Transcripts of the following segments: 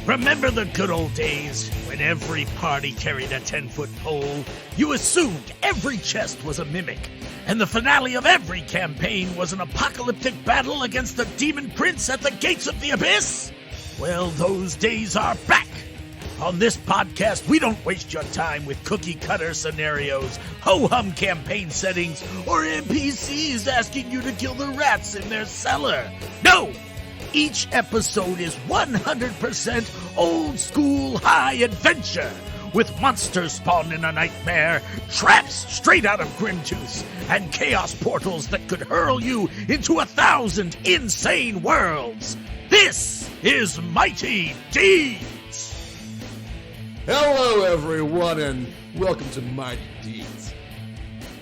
Remember the good old days when every party carried a 10-foot pole? You assumed every chest was a mimic, and the finale of every campaign was an apocalyptic battle against the demon prince at the gates of the abyss? Well, those days are back. On this podcast, we don't waste your time with cookie-cutter scenarios, ho-hum campaign settings, or NPCs asking you to kill the rats in their cellar. No! Each episode is 100% old-school high adventure, with monsters spawned in a nightmare, traps straight out of Grimtooth, and chaos portals that could hurl you into 1,000 insane worlds. This is Mighty Deeds! Hello, everyone, and welcome to Mighty Deeds,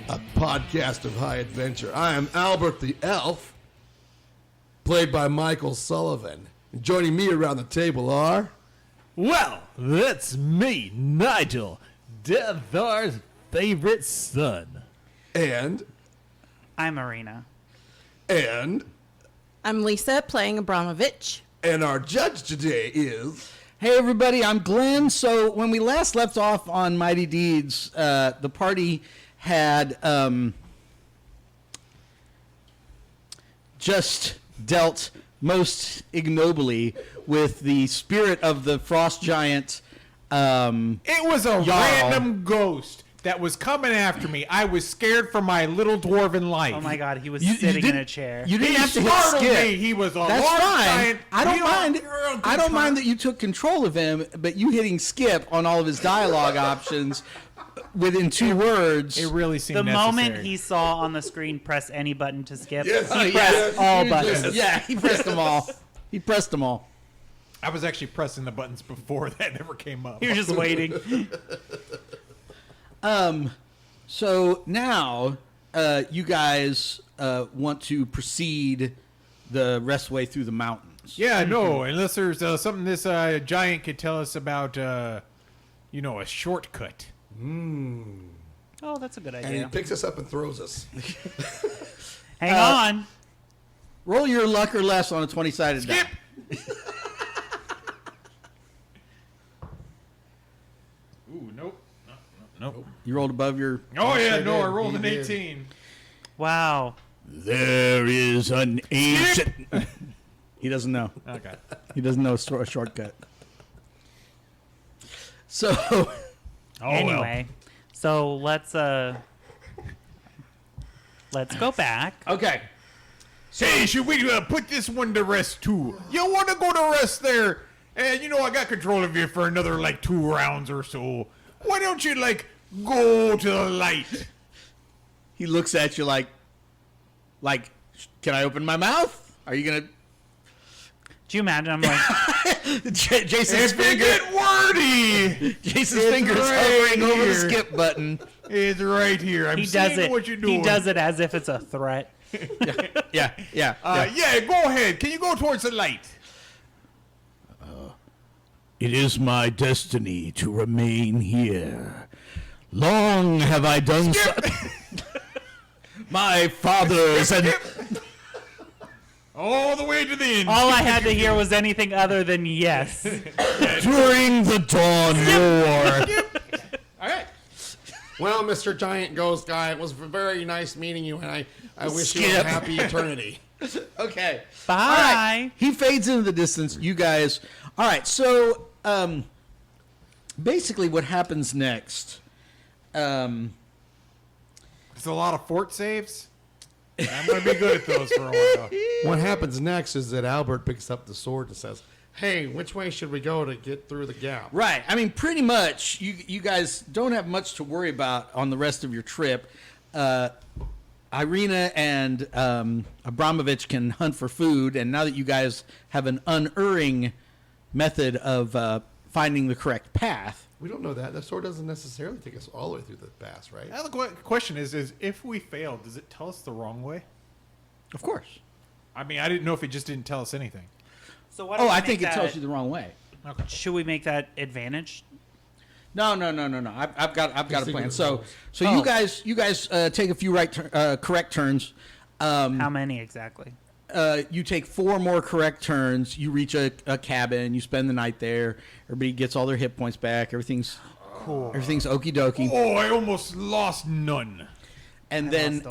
a podcast of high adventure. I am Albert the Elf, played by Michael Sullivan. And joining me around the table are... Well, that's me, Nigel, Deathar's favorite son. And... I'm Marina. And... I'm Lisa, playing Abramovich. And our judge today is... Hey everybody, I'm Glenn. So when we last left off on Mighty Deeds, the party had just dealt most ignobly with the spirit of the frost giant. It was a random ghost that was coming after me. I was scared for my little dwarven life. Oh my god, he was sitting in a chair. You didn't He have to hit startled skip. me. He was a That's large fine. giant. I don't mind. You're a I don't good mind that you took control of him, but you hitting skip on all of his dialogue options within 2 words. It really seemed The necessary. moment he saw on the screen press any button to skip, Yes, he yes, pressed all you buttons. did. Yeah, he pressed them all. He pressed them all. I was actually pressing the buttons before that never came up. He was just waiting. So now you guys want to proceed the rest way through the mountains. Yeah, no, unless there's something this giant could tell us about, a shortcut. Oh, that's a good And he idea. picks us up and throws us. Hang on. Roll your luck or less on a 20-sided Skip! die. Ooh, nope. Nope. You rolled above your... Oh, yeah, sure no, I did. rolled He an did. 18. Wow. There is an ancient... He doesn't know. Okay. He doesn't know a shortcut. So... Anyway, so let's go back. Okay. Hey, should we put this one to rest too? You want to go to rest there? And I got control of you for another 2 rounds or so. Why don't you go to the light? He looks at you like, can I open my mouth? Are you gonna... Do you imagine? I'm like, Jason's If you get wordy, Jason's it's fingers right hovering over the here. skip button. it's right here. I'm he seeing does it. what you're doing. He does it as if it's a threat. Yeah. Yeah, go ahead. Can you go towards the light? It is my destiny to remain here. Long have I done so. My fathers and... All the way to the end. All I had to hear was anything other than yes. During the Dawn War. All right. Well, Mr. Giant Ghost Guy, it was very nice meeting you, and I wish you a Skip. happy eternity. Okay. Bye. All right. He fades into the distance. You guys... All right, so basically what happens next... There's a lot of fort saves. I'm going to be good at those for a while. What happens next is that Albert picks up the sword and says, hey, which way should we go to get through the gap? Right. I mean, pretty much, you guys don't have much to worry about on the rest of your trip. Irina and Abramovich can hunt for food, and now that you guys have an unerring method of finding the correct path... We don't know that. The sword doesn't necessarily take us all the way through the pass, right? Now, the question is if we fail, does it tell us the wrong way? Of course. I mean, I didn't know if it just didn't tell us anything. So what? Oh, I think it tells you the wrong way. Okay. Should we make that advantage? No. I've got a plan. So Oh. you guys take a few correct turns. How many exactly? you take 4 more correct turns. You reach a cabin. You spend the night there. Everybody gets all their hit points back. Everything's cool. Everything's okie dokie. Oh, I almost lost none. And then,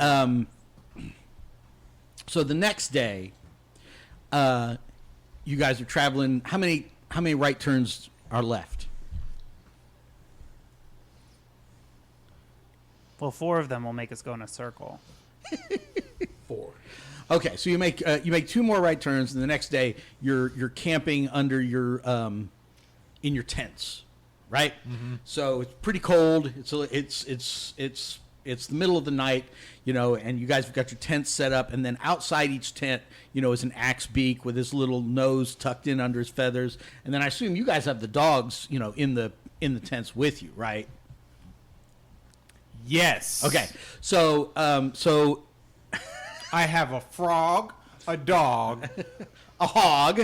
so the next day, you guys are traveling. How many right turns are left? Well, 4 of them will make us go in a circle. 4. Okay, so you make 2 more right turns, and the next day you're camping under your in your tents, right? Mm-hmm. So it's pretty cold. It's the middle of the night, and you guys have got your tents set up, and then outside each tent, is an axe beak with his little nose tucked in under his feathers, and then I assume you guys have the dogs, in the tents with you, right? Yes. Okay, so I have a frog, a dog, a hog,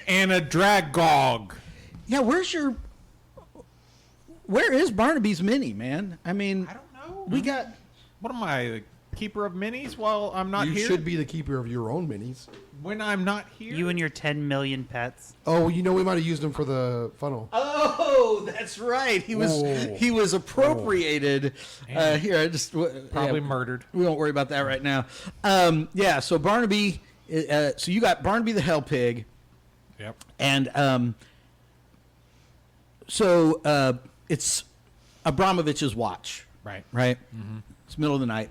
and a dragog. Yeah, where is Barnaby's mini, man? I mean, I don't know. We got. What am I, the keeper of minis while I'm not You here? should be the keeper of your own minis. When I'm not here? You and your 10 million pets. Oh, we might have used them for the funnel. Oh, that's right. He was appropriated. Here, I just Probably murdered. We won't worry about that right now. So Barnaby. So you got Barnaby the Hell Pig. Yep. And so it's Abramovich's watch. Right. Right. Mm-hmm. It's middle of the night.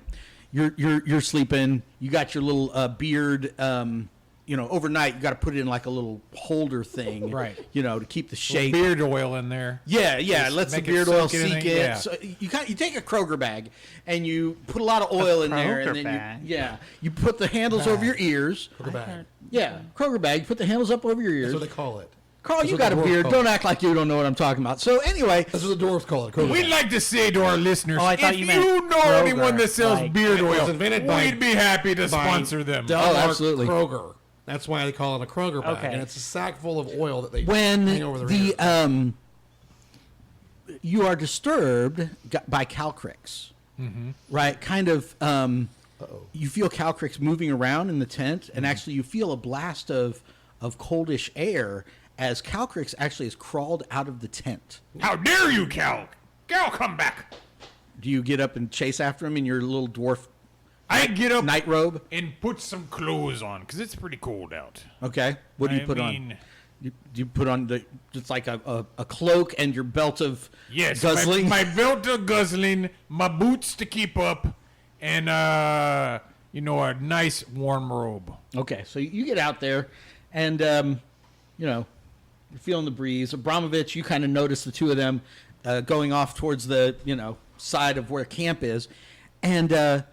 You're sleeping. You got your little beard. Overnight you got to put it in like a little holder thing. Right. To keep the shape. Beard oil in there. Yeah. It lets the beard oil seek in. Yeah. So you take a Kroger bag and you put a lot of oil in there, and then you put the handles over your ears. Kroger bag. Yeah, Kroger bag. You put the handles up over your ears. That's what they call it. Carl, That's you what got a the beard. dwarves Don't call act like you don't know what I'm talking about. So anyway, That's what the dwarves call it. Kroger We'd bag. like to say to our listeners, Oh, I thought if you meant know Kroger, anyone that sells like- beard It was oil, invented by- we'd be happy to sponsor them. Delmark absolutely. Kroger. That's why they call it a Kroger bag. Okay. And it's a sack full of oil that they when hang over their ears. you are disturbed by calcrix, right? Kind of, you feel calcrix moving around in the tent, and actually you feel a blast of coldish air as calcrix actually has crawled out of the tent. How dare you, Cal? Cal, come back. Do you get up and chase after him in your little dwarf I get up night robe? and put some clothes on, because it's pretty cold out. Okay. What do you put on? Do you put on just like a cloak and your belt of guzzling? My belt of guzzling, my boots to keep up, and a nice warm robe. Okay, so you get out there, and you're feeling the breeze. Abramovich, you kind of notice the two of them going off towards the side of where camp is, and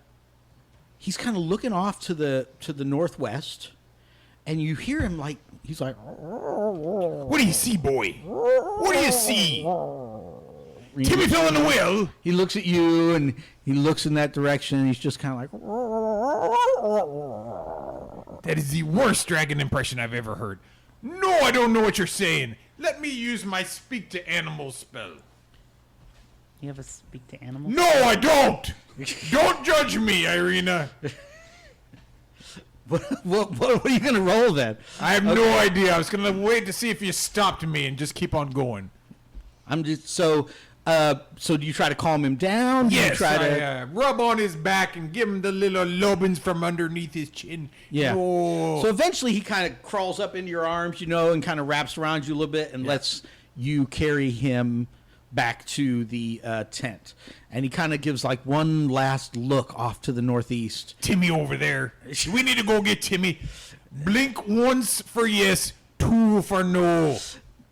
he's kind of looking off to the northwest, and you hear him he's like, What do you see, boy? What do you see? Timmy fell in the well. He looks at you, and he looks in that direction, and he's just kind of like, That is the worst dragon impression I've ever heard. No, I don't know what you're saying. Let me use my speak to animals spell. You have a speak to animals? No, I don't. Don't judge me, Irina. what are you going to roll then? I have no idea. I was going to wait to see if you stopped me and just keep on going. I'm just so do you try to calm him down? Do you Yes, try I to rub on his back and give him the little lobbins from underneath his chin. Yeah. No. So eventually he kind of crawls up into your arms, and kind of wraps around you a little bit and lets you carry him back to the tent. And he kind of gives one last look off to the northeast. Timmy over there. We need to go get Timmy. Blink once for yes, 2 for no.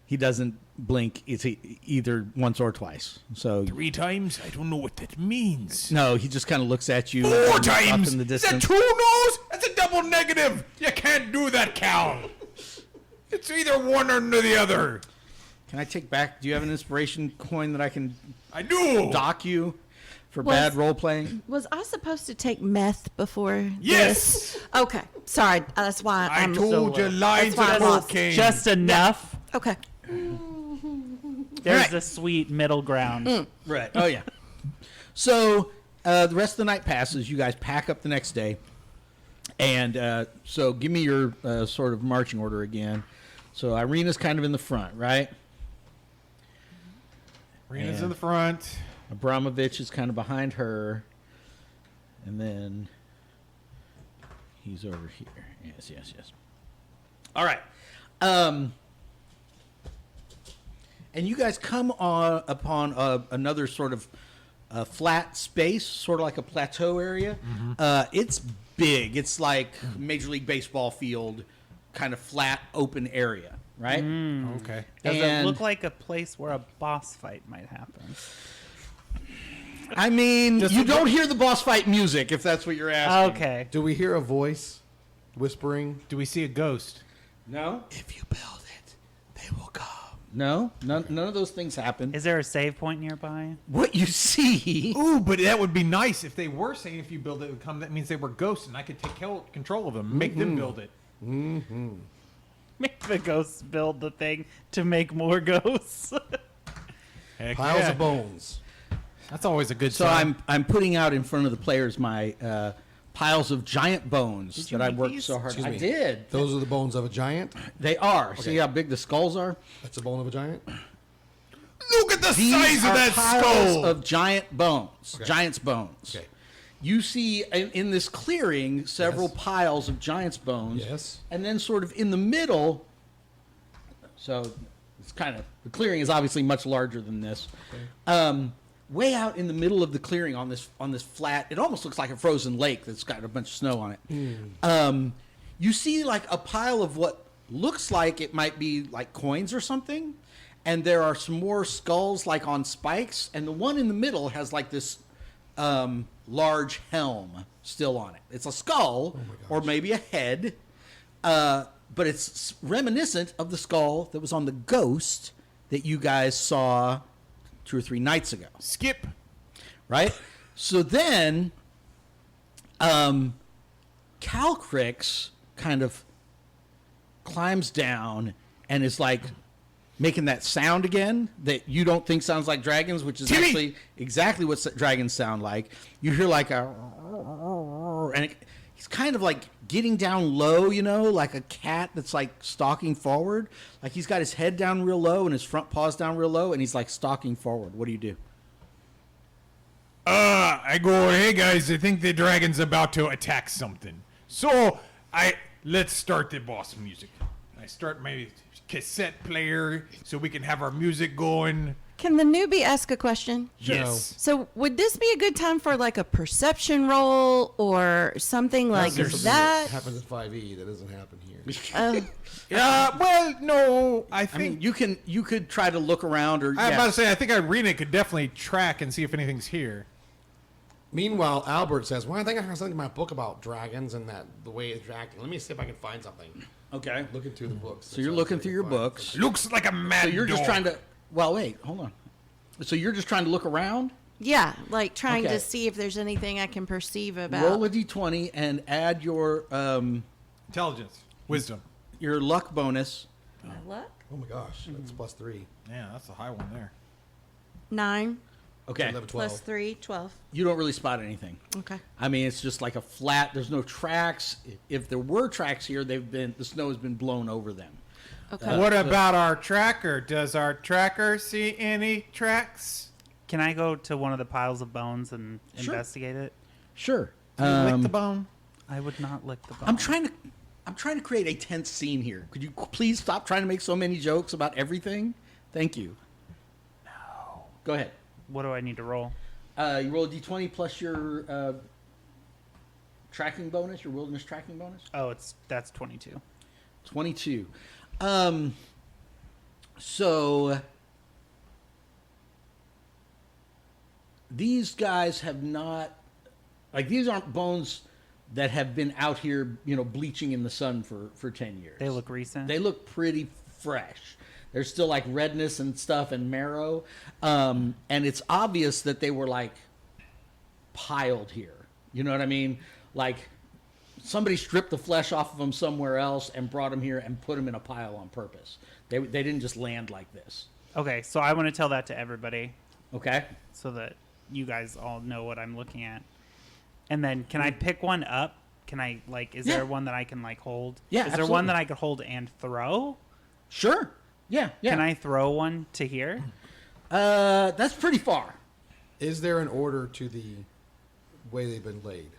He doesn't blink. It's either once or twice. So 3 times? I don't know what that means. no, he just kind of looks at you. 4 up times? in the Is that distance. 2 no's? That's a double negative. You can't do that, Cal. It's either one or the other. Can I take back? Do you have an inspiration coin that I can I do. dock you for Was- bad role playing? Was I supposed to take meth before Yes. this? Okay. Sorry. That's why I I'm told you lines That's why of I lost. cocaine. Just enough. Okay. There's Right. a sweet middle ground. Right. Oh yeah. So the rest of the night passes. You guys pack up the next day, And so give me your sort of marching order again. So Irina's kind of in the front, right? Rena's And- in the front. Abramovich is kind of behind her. And then he's over here. Yes. All right. And you guys come upon another sort of flat space, sort of like a plateau area. It's big. It's like Major League Baseball field, kind of flat, open area, right? Okay. Does it And- look like a place where a boss fight might happen? I mean, Just you a- don't hear the boss fight music, if that's what you're asking. Okay. Do we hear a voice whispering? Do we see a ghost? No? If you build it, they will come. No? None of those things happen. Is there a save point nearby? What you see... Ooh, but that would be nice if they were saying if you build it would come. That means they were ghosts, and I could take control of them, make them build it. Make the ghosts build the thing to make more ghosts. Heck Piles yeah. of bones. That's always a good So sign. I'm putting out in front of the players my piles of giant bones Did you that I make worked these? so hard. Excuse I me. did. Those are the bones of a giant. They are. See how big the skulls are? That's a bone of a giant. Look at the These size are of that piles skull. of giant bones. Giants' bones. Okay. You see in this clearing several Yes. piles of giants' bones. Yes. And then sort of in the middle, so it's kind of, the clearing is obviously much larger than this. Way out in the middle of the clearing on this flat, it almost looks like a frozen lake that's got a bunch of snow on it. You see like a pile of what looks like it might be like coins or something. And there are some more skulls like on spikes. And the one in the middle has like this large helm still on it. It's a skull or maybe a head. But it's reminiscent of the skull that was on the ghost that you guys saw 2 or 3 nights ago. Skip. Right? So then, Calcrix kind of climbs down and is like making that sound again that you don't think sounds like dragons, which is Timmy! actually exactly what dragons sound like. You hear like a, and he's kind of like getting down low, you know, like a cat that's like stalking forward. Like he's got his head down real low and his front paws down real low, and he's like stalking forward. What do you do? I go, hey guys, I think the dragon's about to attack something. So let's start the boss music. I start my cassette player so we can have our music going. Can the newbie ask a question? Yes. So would this be a good time for like a perception roll or something like That's something that? happens at 5e that doesn't happen here. Oh, Well, no, I I think mean, you could try to look around, or I'm about to say I think Irina could definitely track and see if anything's here. Meanwhile, Albert says, "Well, I think I have something in my book about dragons and that the way it's acting. Let me see if I can find something." okay. Looking through the books. So you're looking through your books. Looks like a mad So you're just dog. trying to. Well, wait, hold on. So you're just trying to look around. yeah, like trying Okay. to see if there's anything I can perceive about. Roll a d20 and add your Intelligence, wisdom. luck bonus. My luck? Oh my gosh, that's +3. Yeah, that's a high one there. 9 Okay. 11, 12. plus 3, 12. You don't really spot anything. Okay. I mean, it's just like a flat. There's no tracks. If there were tracks here, the snow has been blown over them. Okay. What about our tracker? Does our tracker see any tracks? Can I go to one of the piles of bones and Sure. investigate it? Sure. Lick the bone. I would not lick the bone. I'm trying to create a tense scene here. Could you please stop trying to make so many jokes about everything? Thank you. No. Go ahead. What do I need to roll? You roll a d20 plus your tracking bonus, your wilderness tracking bonus. Oh, that's 22. 22. So these guys have not, like, these aren't bones that have been out here, you know, bleaching in the sun for 10 years. They look recent. They look pretty fresh. There's still like redness and stuff and marrow. And it's obvious that they were like piled here. You know what I mean? Like somebody stripped the flesh off of them somewhere else and brought them here and put them in a pile on purpose. They didn't just land like this. Okay, so I want to tell that to everybody Okay? so that you guys all know what I'm looking at. And then can I pick one up can I like? Is Yeah. there one that I can like hold? Yeah, Is there one absolutely. that I could hold and throw? Sure. Yeah. Yeah. Can I throw one to here? That's pretty far. Is there an order to the way they've been laid?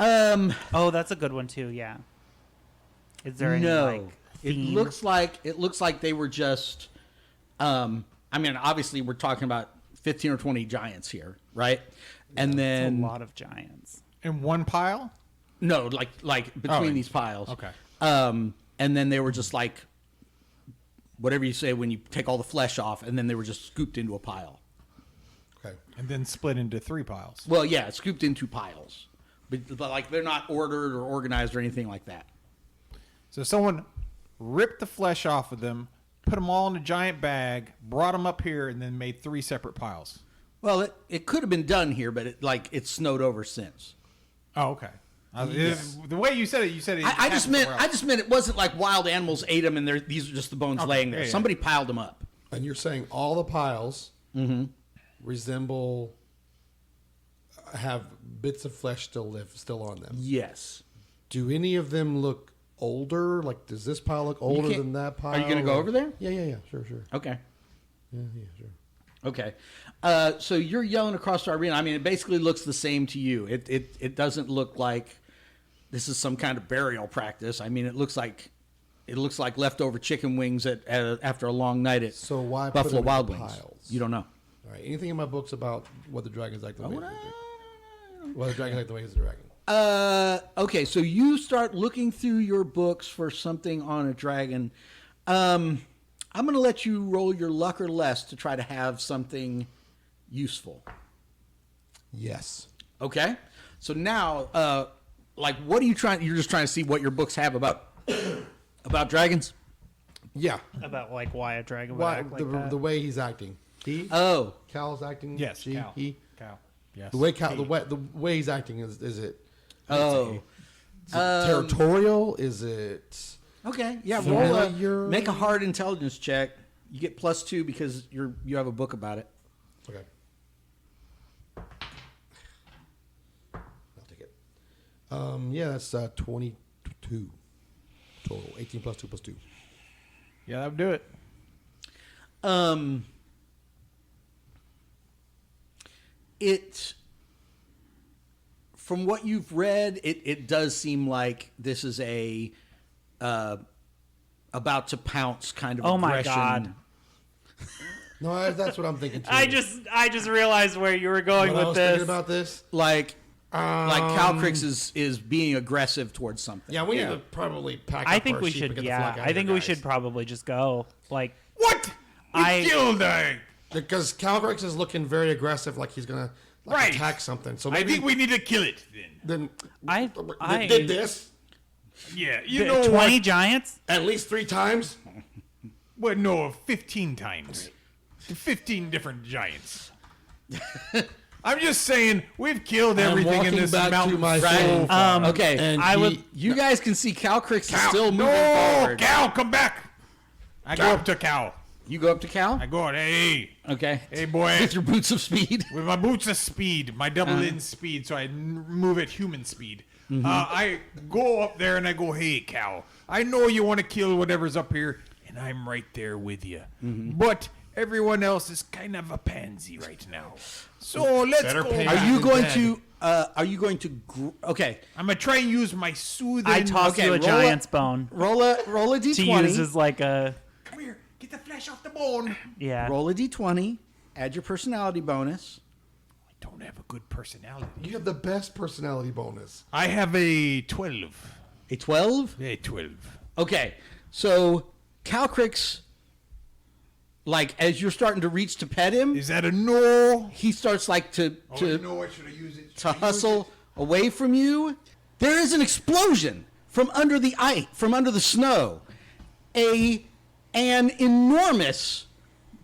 Oh, that's a good one too. Yeah. Is there any No. like It theme? looks like they were just. I mean, obviously, we're talking about 15 or 20 giants here, right? And That's then a lot of giants. In one pile? no, like between Oh, these piles. Okay. And then they were just like, whatever you say when you take all the flesh off, and then they were just scooped into a pile. Okay. And then split into 3 piles. Well, yeah, scooped into piles, but like they're not ordered or organized or anything like that. So someone ripped the flesh off of them, put them all in a giant bag, brought them up here, and then made 3 separate piles. Well, it could have been done here, but it's snowed over since. Oh, okay. The way you said it. I just meant it wasn't like wild animals ate them and these are just the bones laying there. yeah, yeah. Somebody piled them up. And you're saying all the piles resemble, have bits of flesh still on them. Yes. Do any of them look older? Like, does this pile look older can't- than that pile? Are you going to go over there? Yeah. Sure. Okay. Yeah, sure. Okay. So you're yelling across the arena. I mean, it basically looks the same to you. It doesn't look like this is some kind of burial practice. I mean, it looks like leftover chicken wings after a long night at So why put Buffalo them in Wild Wings. piles? You don't know. All right. Anything in my books about what the dragons like the way? Oh, What the dragon like the way he's a dragon? Okay, so you start looking through your books for something on a dragon. I'm going to let you roll your luck or less to try to have something useful. Yes. Okay? So now, like, what are you trying? You're just trying to see what your books have about dragons? Yeah. About like why a dragon would Why act like that. the way he's acting? Oh, Cal's acting. Yes, She, Cal. he. Cow. Yes. The way the way he's acting is it? oh. Is it territorial? Is it? Okay, yeah. Familiar? Make a hard intelligence check. You get +2 because you have a book about it. Okay. I'll take it. Yeah, that's 22 total. 18 plus 2 plus 2. Yeah, that would do it. It, from what you've read, it does seem like this is a about to pounce kind of Oh my aggression. God. No, that's what I'm thinking too. I just realized where you were going when I with was this. thinking about this. Like Calcrix is being aggressive towards something. Yeah, we need to probably pack I up think our we sheep should. and get the Yeah, fuck out I of think here, we guys. should probably just go. Like, What? We killed her. Because Calcrix is looking very aggressive, like he's gonna Right. attack something. So I maybe think we need to kill it then. I did this Yeah, you know 20 what? giants. at least 3 times. Well, no, 15 times. 15 different giants. I'm just saying, we've killed I'm everything in walking this back to mountain my so friend. far. Okay, And I would- you guys can see Calcrix is Cal, still moving no, forward. Cal, come back. I go up to Cal. You go up to Cal. I go, hey, Okay. hey, boy. With your boots of speed. With my boots of speed, my double in speed, so I move at human speed. I go up there and I go, hey, Cal, I know you want to kill whatever's up here, and I'm right there with you. But everyone else is kind of a pansy right now. So let's Better go. pay Are back. you going dead. to? Are you going to? Okay. I'm going to try and use my soothing. I toss Okay, you a roll giant's bone Roll a to d20. use as like a Come here, get the flesh off the bone. yeah. Roll a d20. Add your personality bonus. I don't have a good personality. You have the best personality bonus. I have a 12. A 12. A 12. Okay. So Calcrix, like as you're starting to reach to pet him, Is that a no? he starts like to I should have used it. to hustle away from you. There is an explosion from under the ice, from under the snow. An enormous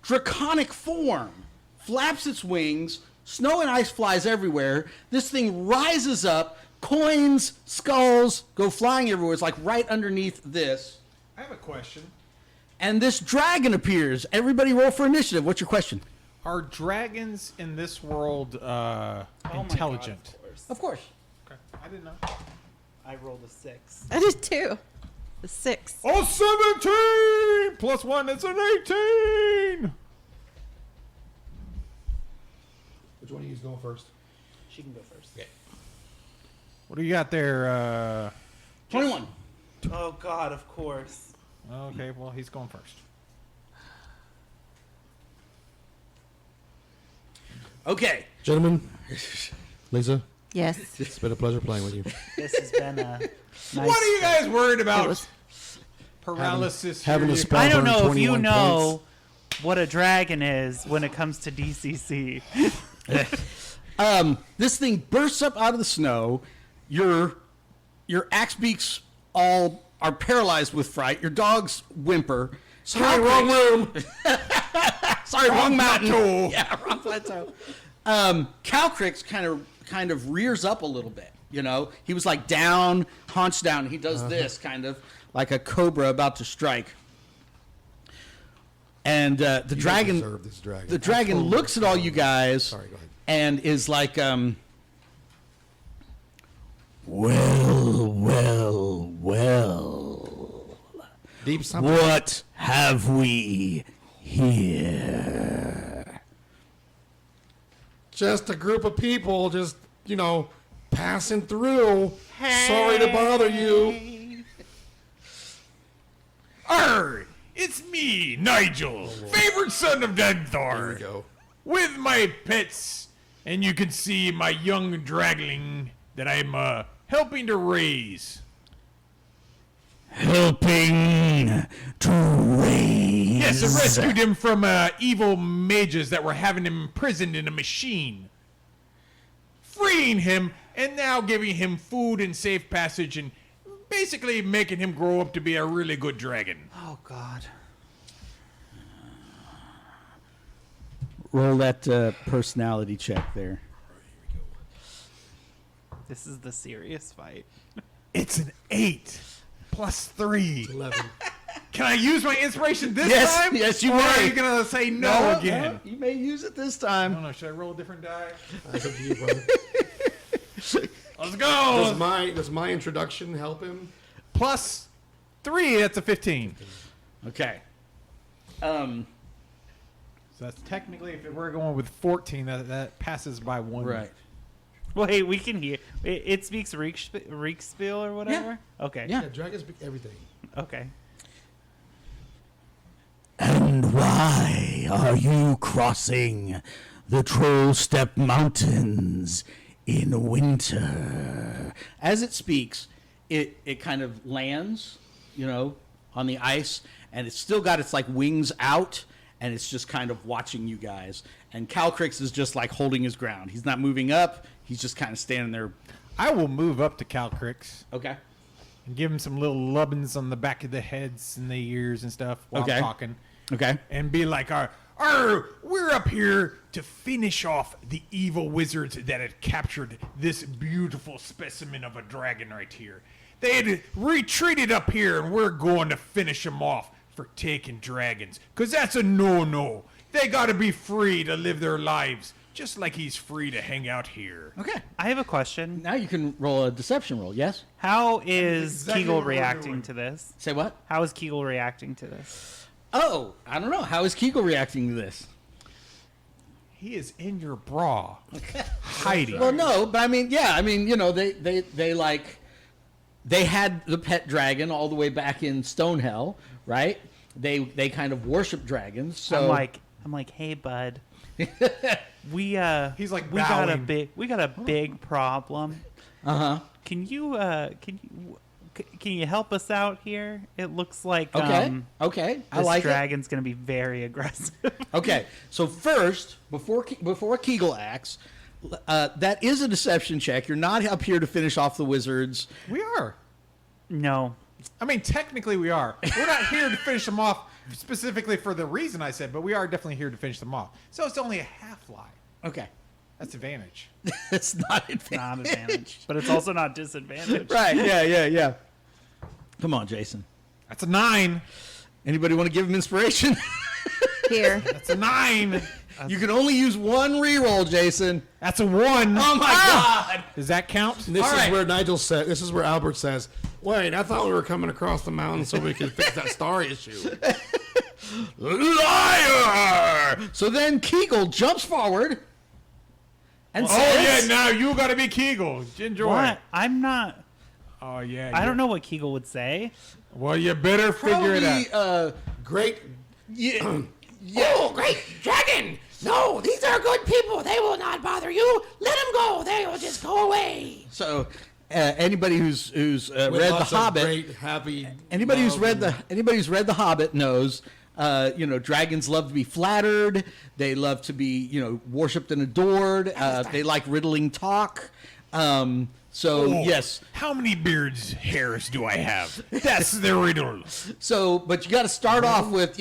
draconic form flaps its wings. Snow and ice flies everywhere. This thing rises up. Coins, skulls go flying everywhere. It's like right underneath this. I have a question. And this dragon appears. Everybody roll for initiative. What's your question? Are dragons in this world intelligent? Of course. I didn't know. I rolled a 6. I did too. The 6. Oh, 17 plus 1 is an 18. Which one of you is going first? She can go first. Okay. What do you got there? 21. Oh, God, of course. Okay, well, he's going first. Okay. Gentlemen, Lisa, Yes. it's been a pleasure playing with you. This has been a nice... What are you guys worried about? It was- Paralysis. having here. a spell I don't burn know if you 21 know what a dragon is when it comes to DCC. This thing bursts up out of the snow. Your axe beaks all are paralyzed with fright. Your dogs whimper. Sorry, wrong room. Sorry, wrong mountain. plateau. Yeah, wrong plateau. Calcrix kind of rears up a little bit. You know, he was like down, haunched down. He does this kind of like a cobra about to strike. And the You dragon, deserve this dragon. the dragon looks at all you guys Sorry, go ahead. and is like, well. Deep something. What have we here? Just a group of people just, passing through. Sorry to bother you. Arr! It's me, Nigel, favorite son of Denthor. There we go. With my pets, and you can see my young dragling that I'm helping to raise. Helping to raise. Yes, I rescued him from evil mages that were having him imprisoned in a machine. Freeing him, and now giving him food and safe passage, and basically making him grow up to be a really good dragon. Oh, God. Roll that personality check there. This is the serious fight. It's an 8 plus 3. 11. Can I use my inspiration this Yes, time? yes, you or may. Are you gonna say no again? You may use it this I time. don't know. Should I roll a different die? That's up to you, brother. Let's go. Does my introduction help him? Plus 3. That's a 15. Okay. So that's technically, if we're going with 14, that passes by 1. Right. Wait, we can hear. It speaks Riekspiel or whatever? Okay. Yeah. Yeah, dragons speak everything. Okay. And why are you crossing the Troll Step Mountains in winter? As it speaks, it kind of lands, on the ice, and it's still got its like wings out, and it's just kind of watching you guys. And Calcrix is just like holding his ground. He's not moving up. He's just kind of standing there. I will move up to Calcrix Okay. and give him some little lubbins on the back of the heads and the ears and stuff while I'm talking. Okay. And be like, we're up here to finish off the evil wizards that had captured this beautiful specimen of a dragon right here. They had retreated up here, and we're going to finish them off for taking dragons. Because that's a no-no. They got to be free to live their lives, just like he's free to hang out here. Okay. I have a question. Now you can roll a deception roll. Yes. How is exactly Kegel what we're reacting doing. to this? Say what? How is Kegel reacting to this? Oh, I don't know. How is Kegel reacting to this? He is in your bra, hiding. Well, no, but they had the pet dragon all the way back in Stonehell, right? They kind of worship dragons. So I'm like, hey, bud. We He's like we got bowing. a big problem. Can you help us out here? It looks like okay. I this like it. dragon's gonna be very aggressive. Okay, so first, before Kegel acts, that is a deception check. You're not up here to finish off the wizards. We are. No. I mean, technically we are. We're not here to finish them off specifically for the reason I said, but we are definitely here to finish them off. So it's only a half lie. Okay, That's advantage. it's not advantage. Not advantage, but it's also not disadvantage. Right? Yeah. Come on, Jason. That's a 9. Anybody want to give him inspiration? Here. That's a 9. You can only use one reroll, Jason. That's a 1. Oh my God! Does that count? This All is right. where Nigel said. This is where Albert says, "Wait, I thought we were coming across the mountain so we could fix that star issue." Liar! So then Kegel jumps forward and says, Oh yeah, now you gotta be Kegel. Enjoy. What? I'm not. Oh yeah. I don't know what Kegel would say. Well, you better figure it out. probably, Great. Oh, great dragon! No, these are good people. They will not bother you. Let them go. They will just go away. so anybody who's With read The lots of Hobbit, great, happy. anybody who's love read The Hobbit knows. Dragons love to be flattered. They love to be, worshipped and adored. They like riddling talk. Yes. How many beards hairs do I have? That's the riddle. So, but you got to start off with,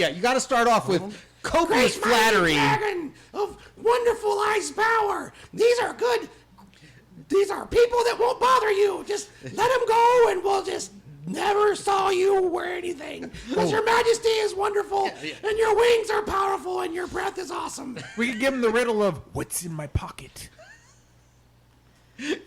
copious Great mighty flattery. dragon of wonderful ice power. These are good. These are people that won't bother you. Just let them go, and we'll just never saw you wear anything. Because your majesty is wonderful, and your wings are powerful, and your breath is awesome. We could give him the riddle of what's in my pocket.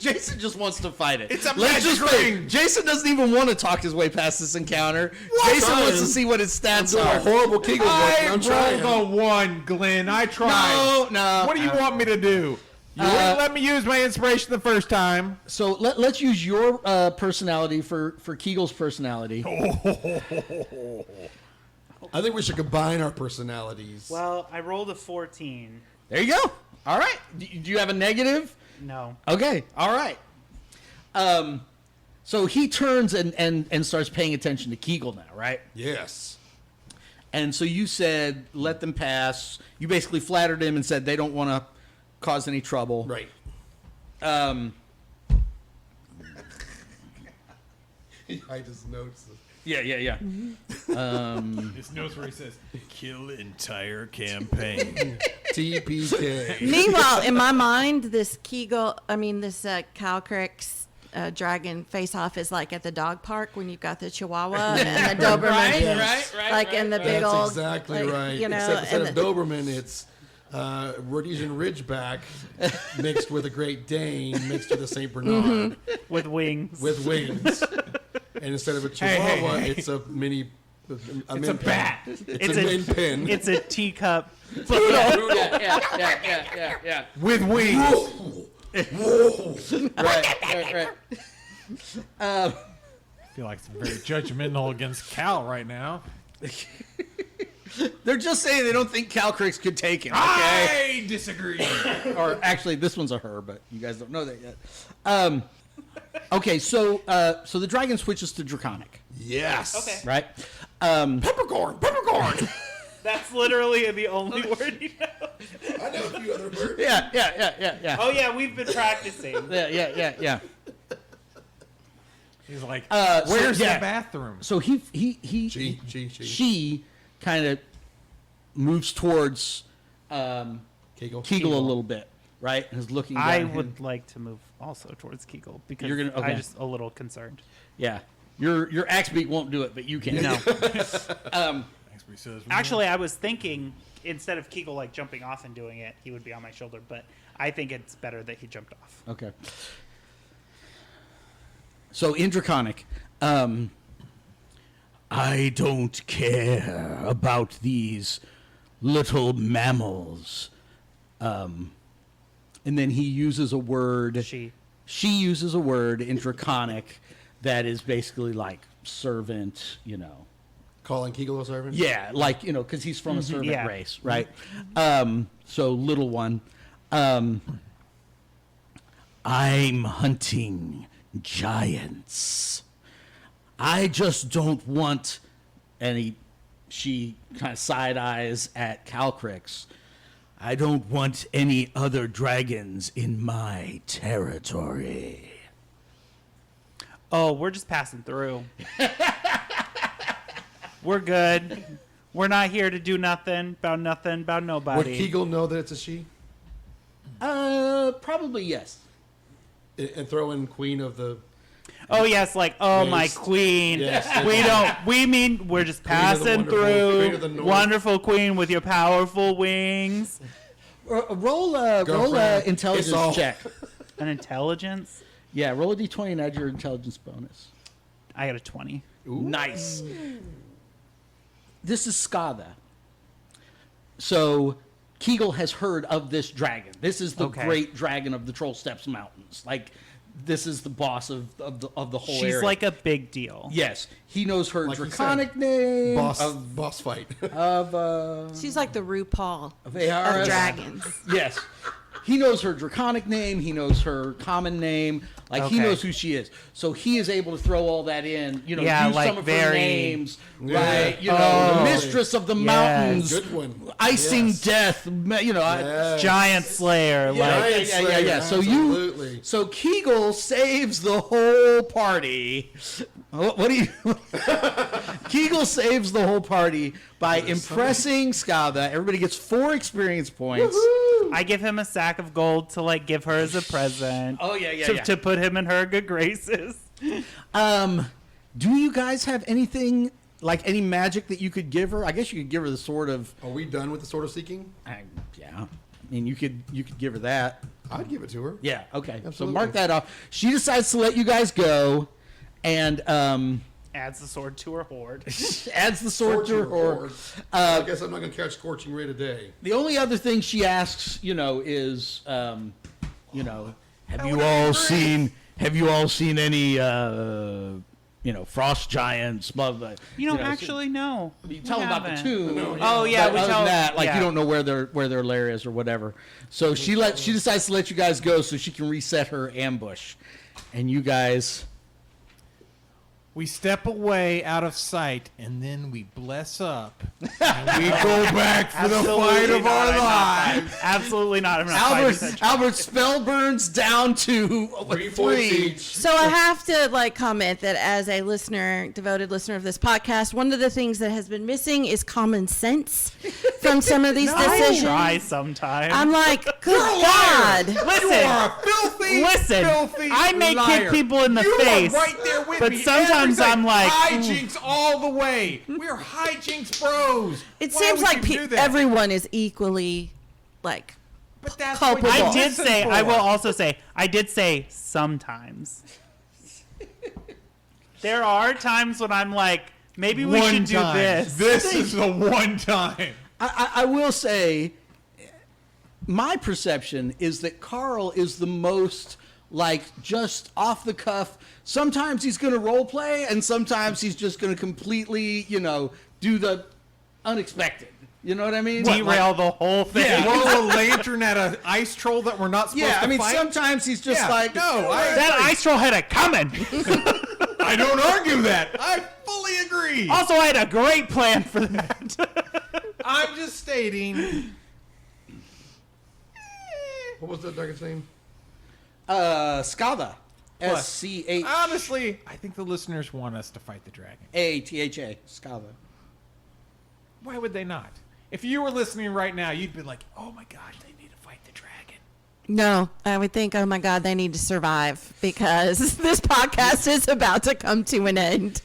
Jason just wants to fight it. It's a Let's magic just ring. Jason doesn't even want to talk his way past this encounter. Jason wants to see what his stats doing a are. horrible Kegel work. I I'm trying. rolled a 1, Glenn. I tried. No. What do you want me to do? You wouldn't let me use my inspiration the first time. So let's use your personality for Kegel's personality. I think we should combine our personalities. Well, I rolled a 14. There you go. All right. Do you have a negative? No. Okay. All right. So he turns and starts paying attention to Kegel now, right? Yes. And so you said, let them pass. You basically flattered him and said they don't want to cause any trouble. Right. Um, I just noticed this. yeah. This notes where he says, kill entire campaign. TPK. Meanwhile, in my mind, this Calcrix dragon face-off is like at the dog park when you've got the Chihuahua and the Doberman. right. Like in the big That's old. exactly like, right. You know, Except instead and of the- Doberman, it's Rhodesian Ridgeback mixed with a Great Dane mixed with a Saint Bernard With wings. with wings. And instead of a Chihuahua, hey. it's a mini. It's a bat. It's a min pin. It's a teacup. Yeah. With wings. Right. I feel like it's very judgmental against Cal right now. They're just saying they don't think Calcrix could take him. Okay. I disagree. Or actually, this one's a her, but you guys don't know that yet. Okay, so the dragon switches to Draconic, Yes. Okay. right? Peppercorn. Peppercorn. That's literally the only word you know. I know a few other words. Yeah. Oh yeah, we've been practicing. Yeah. He's like, So, where's yeah. the bathroom? So he She. kind of moves towards Kegel. Kegel a little bit, right? And is looking. I down would like to move also towards Kegel because You're gonna- okay. I'm just a little concerned. Yeah. Your axe beak won't do it, but you can. No. He says, Actually, I was thinking instead of Kegel like jumping off and doing it, he would be on my shoulder. But I think it's better that he jumped off. Okay. So in Draconic, I don't care about these little mammals. And then he uses a word. She. She uses a word in Draconic that is basically like servant, Calling Kegel a servant? Yeah, like, because he's from a servant Yeah. race, right? So little one. I'm hunting giants. I just don't want she kind of side eyes at Calcrix. I don't want any other dragons in my territory. Oh, we're just passing through. We're good. We're not here to do nothing about Would nobody. Kegel know that it's a she? Probably yes. And throw in Queen of the... Oh yes, like my Waste. queen. Yes. We mean we're just Queen of the passing wonderful- Queen of the through. North. Wonderful queen with your powerful wings. Roll a Girlfriend. intelligence It's all- check. An intelligence. Yeah, roll a d20 and add your intelligence bonus. I got a 20. Nice. This is Skada. So Kegel has heard of this dragon. This is the Okay. great dragon of the Troll Steps Mountains. Like, this is the boss of the whole area. She's like a big deal. Yes, he knows her Like you draconic said, name boss fight. of She's like the RuPaul of of ARS. dragons. Yes. He knows her draconic name. He knows her common name. Like, he Okay. knows who she is. So he is able to throw all that in, you know, Yeah, use like some of her very- names. Yeah. Right? You know, the Oh. mistress of the Yes. mountains. Good one. Icing Yes. death. You know, Yes. Giant Slayer. Yeah, Like, yeah. So Absolutely. so Kegel saves the whole party. What do you? Kegel saves the whole party by impressing Skada. Everybody gets 4 experience points. I give him a sack of gold to like give her as a present. Oh, yeah. To put him in her good graces. Do you guys have anything like any magic that you could give her? I guess you could give her the sword of. Are we done with the sword of seeking? Yeah. I mean, you could give her that. I'd give it to her. Yeah. Okay. So Absolutely. mark that off. She decides to let you guys go, and Adds the sword to her hoard. adds the sword to her hoard. I guess I'm not going to catch scorching ray today. The only other thing she asks, you know, is, you know, have you all seen any, you know, frost giants? Blah blah. You know, so actually, no. you tell them about the haven't. tomb. Oh, yeah, But we other tell than that, like, yeah. you don't know where their lair is or whatever. So she decides to let you guys go so she can reset her ambush, and you guys. We step away out of sight, and then we bless up, and we go back for the fight of our lives. Absolutely not. I'm not fighting that. Albert spell burns down to 3 points 3. each. So I have to like comment that as a listener, devoted listener of this podcast, one of the things that has been missing is common sense from some of these I decisions. try sometimes. I'm like, good God. Listen, You are a filthy, filthy I may liar. kick people in the You face, are right there with but me sometimes every day. I'm like, hijinks all the way. We're hijinks bros. It Why seems would like you do that? everyone is equally like But that's culpable. what you I did listen say, for. I will also say, I did say sometimes. There are times when I'm like, maybe we One should do time. this. This is the one time. I will say, my perception is that Carl is the most like just off the cuff. Sometimes he's going to role play, and sometimes he's just going to completely, you know, do the unexpected. You know what I mean? Derail the whole thing. Yeah. Throw a lantern at an ice troll that we're not supposed Yeah, to I mean, fight. sometimes he's just Yeah, like, no, That ice troll had it coming. I don't argue that. I fully agree. Also, I had a great plan for that. I'm just stating. What was that dragon's name? Skada. Plus, SCHATHA. Honestly, I think the listeners want us to fight the dragon. Skada. Why would they not? If you were listening right now, you'd be like, "Oh my gosh, they need to fight the dragon." no, I would think, oh my God, they need to survive because this podcast is about to come to an end.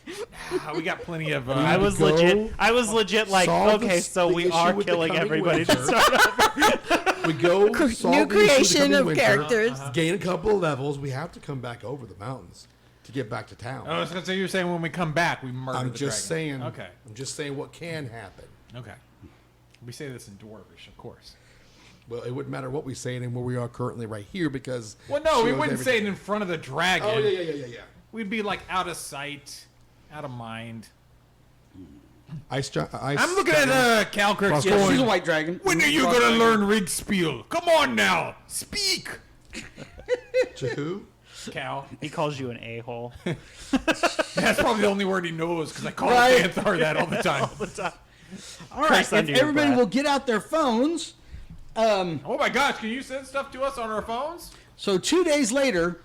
We got plenty of. I was go legit like, solve okay, the so we issue are with the killing coming everybody to winter. start over. We go solve New the issue creation the of winter, characters. gain a couple of levels. We have to come back over the mountains to get back to town. I was gonna say you're saying when we come back we murder I'm the just dragon. saying. Okay. I'm just saying what can happen. Okay. We say this in Dwarvish, of course. Well, it wouldn't matter what we say and where we are currently right here because. Well, no, she we knows wouldn't say it everything. in front of the dragon. Oh yeah. We'd be like out of sight, out of mind. Ice. I'm looking at Calcurt Cross- Yeah, going, she's a white dragon. when are you gonna learn Rigspiel? Come on now, speak. To who? Cal. He calls you an a-hole. That's probably the only word he knows because I call Right. Xanthar that all the time. All right, Curse if under your everybody breath. will get out their phones. Oh my gosh, can you send stuff to us on our phones? So 2 days later,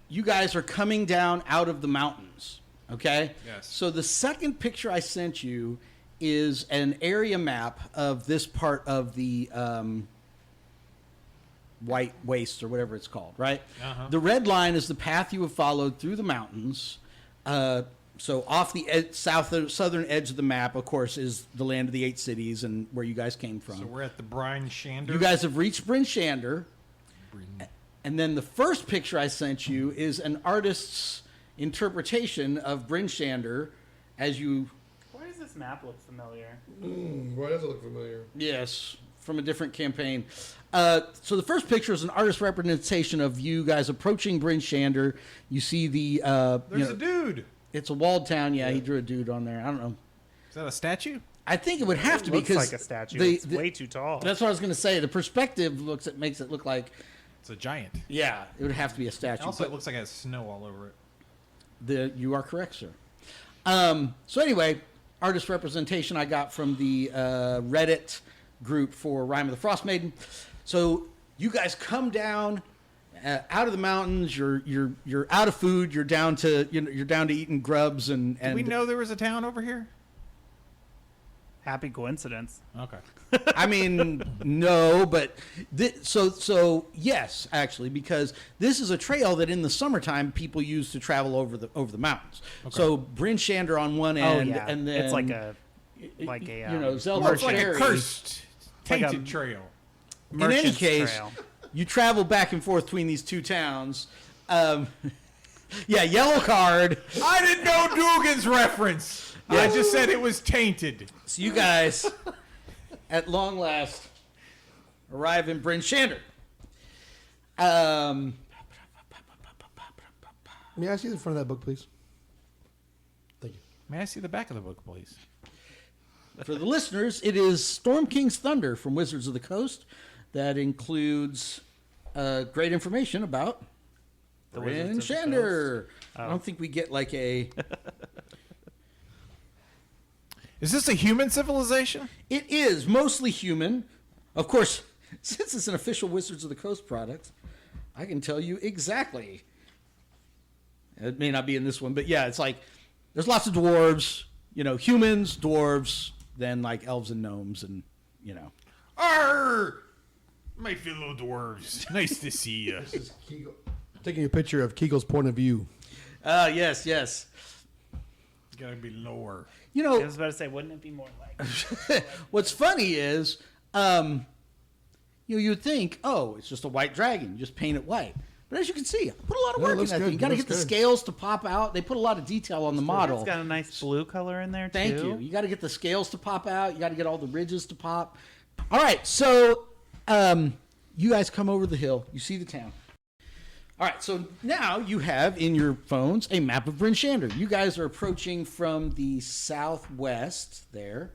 you guys are coming down out of the mountains. Okay? Yes. So the second picture I sent you is an area map of this part of the White Waste or whatever it's called, right? Uh-huh. The red line is the path you have followed through the mountains. So off the southern edge of the map, of course, is the land of the 8 cities and where you guys came from. So we're at the Bryn Shander. You guys have reached Bryn Shander. And then the first picture I sent you is an artist's interpretation of Bryn Shander as you... Why does this map look familiar? Why does it look familiar? Yes, from a different campaign. So the first picture is an artist representation of you guys approaching Bryn Shander. You see the... There's a dude. It's a walled town. Yeah, he drew a dude on there. I don't know. Is that a statue? I think it would have to be Looks because like a statue. It's way too tall. That's what I was going to say. The perspective makes it look like... It's a giant. Yeah, it would have to be a statue. Also, it looks like it has snow all over it. You are correct, sir. So anyway, artist representation I got from the Reddit group for Rime of the Frost Maiden. So you guys come down out of the mountains. You're out of food. You're down to eating grubs and. Did we know there was a town over here? Happy coincidence. Okay. I mean, no, but so yes, actually, because this is a trail that in the summertime people use to travel over the mountains. Okay. So Bryn Shander on one end, and then it's like a Zelda it's like a cursed, tainted like a trail. In any merchant's case, trail. you travel back and forth between these two towns. Yellow card. I didn't know Dugan's reference. I just said it was tainted. So you guys, at long last, arrive in Bryn Shander. May I see the front of that book, please? Thank you. May I see the back of the book, please? For the listeners, it is Storm King's Thunder from Wizards of the Coast. That includes great information about The Bryn Wizards of the Shander. Coast. I don't think we get like a... Is this a human civilization? It is mostly human. Of course, since it's an official Wizards of the Coast product, I can tell you exactly. It may not be in this one, but yeah, it's like there's lots of dwarves, humans, dwarves, then like elves and gnomes and, Arr! My fellow dwarves. Nice to see you. This is Kegel. Taking a picture of Kegel's point of view. Yes. Gotta be lower. I was about to say, wouldn't it be more like? What's funny is, you'd think, it's just a white dragon. You just paint it white. But as you can see, I put a lot of work in that thing. You got to get the scales to pop out. They put a lot of detail on the model. It's got a nice blue color in there, too. Thank you. You got to get the scales to pop out. You got to get all the ridges to pop. All right, so you guys come over the hill. You see the town. All right, so now you have in your phones a map of Bryn Shander. You guys are approaching from the southwest there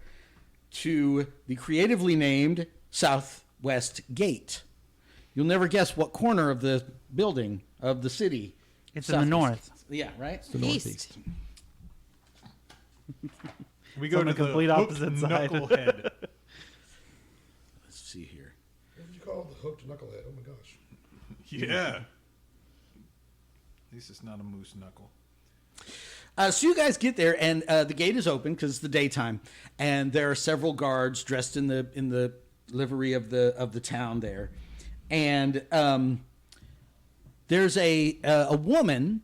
to the creatively named Southwest Gate. You'll never guess what corner of the building of the city. It's in the north. Yeah, right? The northeast. We go on to the complete opposite side. knucklehead. Let's see here. What did you call the hooked knucklehead? Oh my gosh. Yeah. At least it's not a moose knuckle. So you guys get there, and the gate is open because it's the daytime, and there are several guards dressed in the livery of the town there, and there's a woman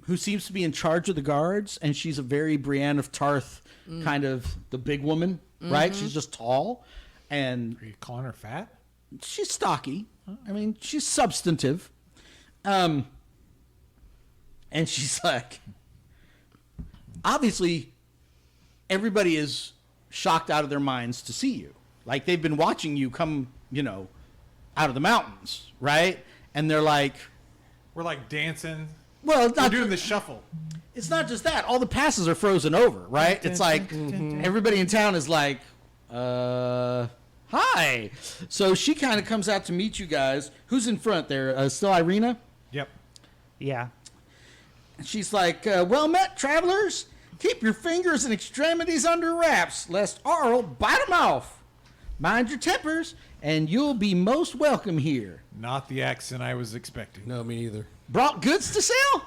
who seems to be in charge of the guards, and she's a very Brienne of Tarth kind of the big woman, right? She's just tall, and Are you calling her fat? she's stocky. I mean, she's substantive. And she's like, obviously, everybody is shocked out of their minds to see you. Like, they've been watching you come, out of the mountains, right? And they're like, We're like dancing. well, it's We're not, doing the shuffle. it's not just that. All the passes are frozen over, right? It's like everybody in town is like, hi. So she kind of comes out to meet you guys. Who's in front there? Still Irina? Yep. Yeah. She's like, well met, travelers. Keep your fingers and extremities under wraps, lest Arl bite 'em off. Mind your tempers, and you'll be most welcome here. Not the accent I was expecting. No, me either. Brought goods to sell?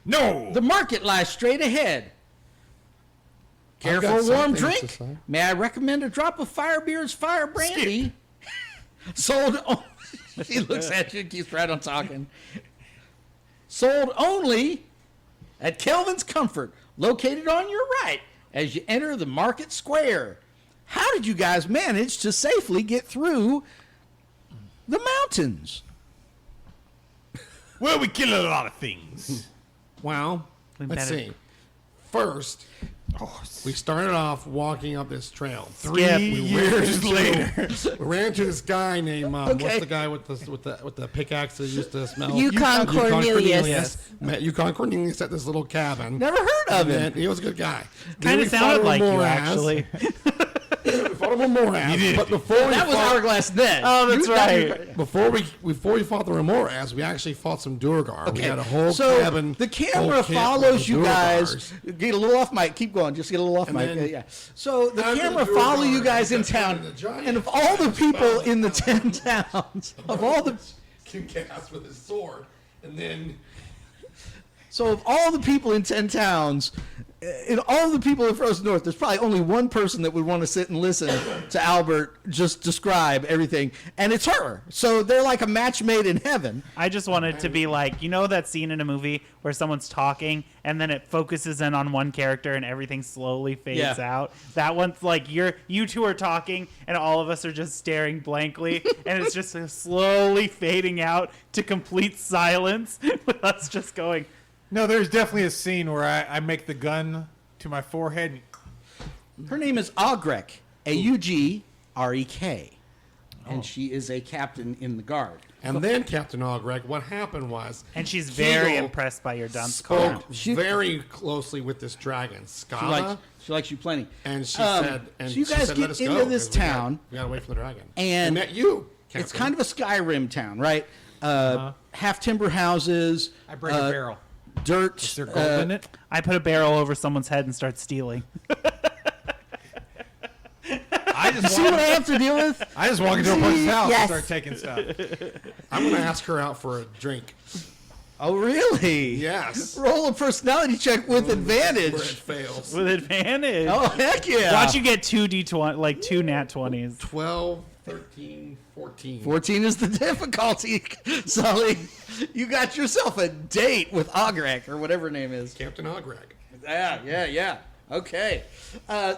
No! The market lies straight ahead. Care I've for got a some warm things to drink? say. May I recommend a drop of Firebeard's Fire Brandy? Sold. She looks at you and keeps right on talking. Sold only at Kelvin's Comfort, located on your right as you enter the market square. How did you guys manage to safely get through the mountains? Well, we killed a lot of things. Well, let's better- see. First, we started off walking up this trail. 3 years later. We ran into this guy named Okay. what's the guy with the pickaxe that used to smell? Yukon Cornelius. Met Yukon Cornelius at this little cabin. Never heard of him. And he was a good guy. Kind We of fought sounded him like you, morass. actually. We fought him in morass. did. But before That was Hourglass Ned. Oh, that's You- right. Before we fought the Remoras, we actually fought some Durgar. We Okay, had a whole so cabin. the camera whole camp follows of you guys. Durgars. Get a little off mic. Keep going. Just get a little off And mic. then Yeah. So the after camera the follow Durgar, you guys we in got turned town, into giant and of all the people in the 10 spell. towns, of all the Can cast with his sword, and then so of all the people in 10 towns, in all the people in Frozen North, there's probably only one person that would want to sit and listen to Albert just describe everything, and it's her. So they're like a match made in heaven. I just wanted to be like, you know that scene in a movie where someone's talking and then it focuses in on one character and everything slowly fades Yeah. out? That one's like you two are talking and all of us are just staring blankly and it's just slowly fading out to complete silence with us just going, No, there's definitely a scene where I make the gun to my forehead. Her name is Augrek, Augrek, and she is a captain in the guard. and then Captain Ogreg. What happened was, and she's very Kegel impressed by your dunce spoke She- very closely with this dragon, Skava, She likes you plenty. and she Um, said, and so you she guys said, get "Let us into go, this 'cause we gotta- town, We got away from the dragon, and met you. It's Captain. kind of a Skyrim town, right? Half timber houses. I break a barrel. Dirt. Is there gold in it? I put a barrel over someone's head and start stealing. See what I have to deal with? I just walk into a person's house Yes. and start taking stuff. I'm going to ask her out for a drink. Oh, really? Yes, Roll a personality check with where it advantage. fails. With advantage. Oh, heck yeah. Watch you get 2d20, like 2 nat 20s. 12, 13, 14. 14 is the difficulty, Sully. You got yourself a date with Augrek, or whatever her name is. Captain Ogreg. Yeah. Okay.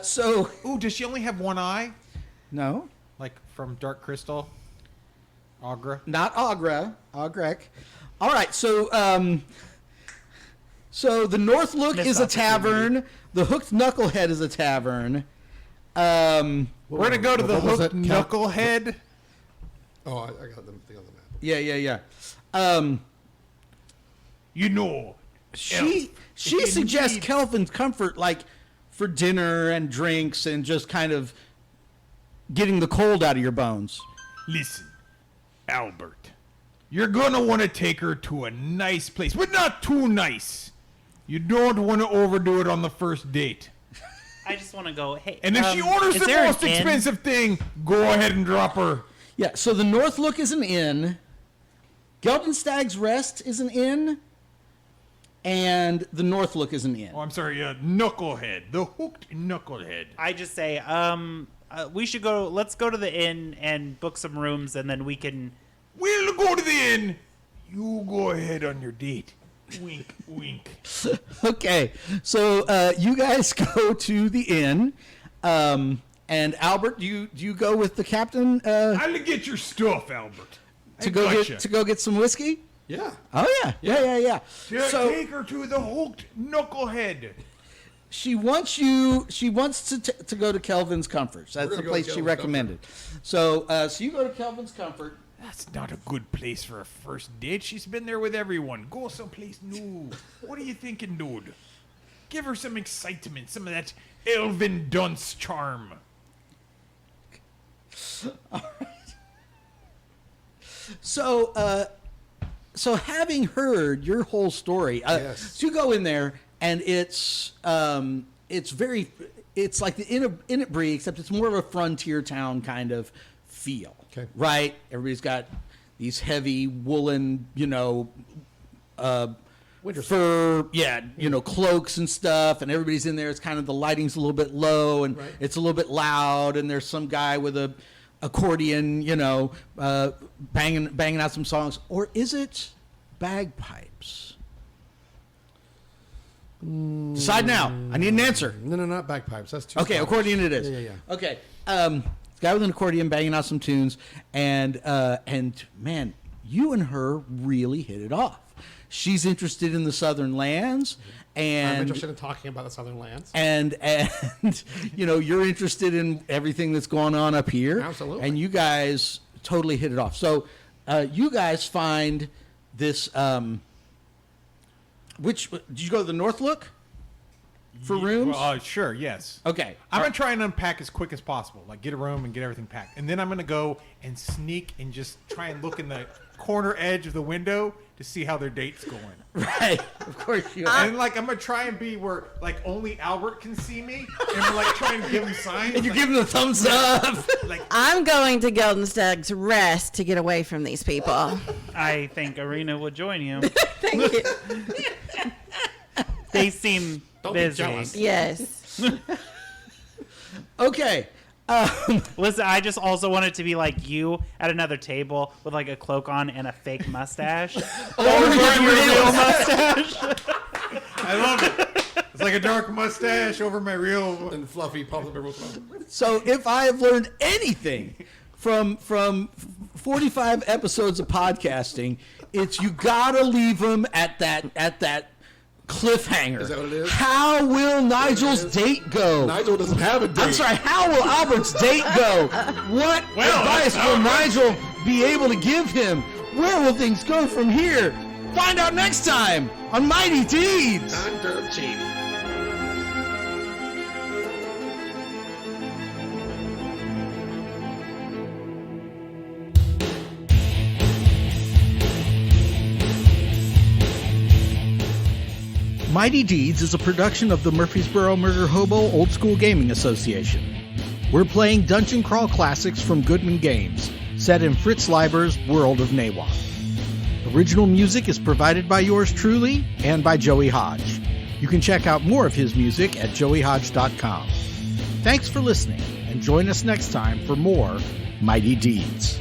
So, Ooh, does she only have one eye? no, Like from Dark Crystal? Agra? not Augrek. All right, so the North Look Missed is a opportunity. tavern. The Hooked Knucklehead is a tavern. We're going to go to the What was Hooked it? Knucklehead. Oh, I got them thing on the map. Yeah. You know. She you suggests need- Kelvin's Comfort, like, for dinner and drinks and just kind of getting the cold out of your bones. Listen, Albert. You're going to want to take her to a nice place, but not too nice. You don't want to overdo it on the first date. I just want to go, hey. And if she orders is the there an most inn? expensive thing, go ahead and drop her. Yeah, so the North Look is an inn. Geldenstag's Rest is an inn. And the North Look is an inn. Oh, I'm sorry, Knucklehead. The Hooked Knucklehead. I just say, we should go. Let's go to the inn and book some rooms, and then we can. We'll go to the inn. You go ahead on your date. Wink, wink. Okay, so you guys go to the inn. And Albert, do you go with the captain I'll get your stuff, Albert. to go get some whiskey? Yeah. Oh yeah. So Take her to the Hooked Knucklehead. she wants to go to Kelvin's Comforts. That's We're the gonna go to place she Kelvin's recommended. So you go to Kelvin's Comfort. That's not a good place for a first date. She's been there with everyone. Go someplace new. What are you thinking, dude? Give her some excitement, some of that elven dunce charm. So having heard your whole story, Yes. so you go in there and it's like the Innisbree, except it's more of a frontier town kind of feel. Okay. Right? Everybody's got these heavy woolen, Winter fur, cloaks and stuff, and everybody's in there. It's kind of the lighting's a little bit low, and Right. it's a little bit loud, and there's some guy with a accordion, banging out some songs, or is it bagpipes? Decide now. I need an answer. No, not bagpipes. That's too. Okay, stylish. accordion it is. Yeah. Okay. Guy with an accordion banging out some tunes, and man, you and her really hit it off. She's interested in the southern lands, and I'm interested in talking about the southern lands. and you're interested in everything that's going on up here. Absolutely. And you guys totally hit it off. So you guys find this. Which did you go to the North Look for rooms? Sure, yes. Okay. I'm going to try and unpack as quick as possible. Like, get a room and get everything packed. And then I'm going to go and sneak and just try and look in the corner edge of the window to see how their date's going. Right. Of course you And, like, I'm going to try and be where, like, only Albert can see me. And we're, like, trying to give him signs. And you're like, giving the thumbs up. like, I'm going to Geldenstag's Rest to get away from these people. I think Arena would join you. Thank you. They seem Don't be busy. jealous. Yes. Okay. Listen, I just also wanted to be like you at another table with like a cloak on and a fake mustache. Over your real mustache. I love it. It's like a dark mustache over my real... And fluffy pop up everyone's mouth. So if I have learned anything from 45 episodes of podcasting, it's you gotta leave them at that cliffhanger. Is that what it is? How will Nigel's date go? Nigel doesn't have a date. I'm sorry, how will Albert's date go? What advice will Nigel be able to give him? Where will things go from here? Find out next time on Mighty Deeds. Not dirt cheap. Mighty Deeds is a production of the Murfreesboro Murder Hobo Old School Gaming Association. We're playing Dungeon Crawl classics from Goodman Games, set in Fritz Leiber's World of Nawa. Original music is provided by yours truly and by Joey Hodge. You can check out more of his music at joeyhodge.com. Thanks for listening, and join us next time for more Mighty Deeds.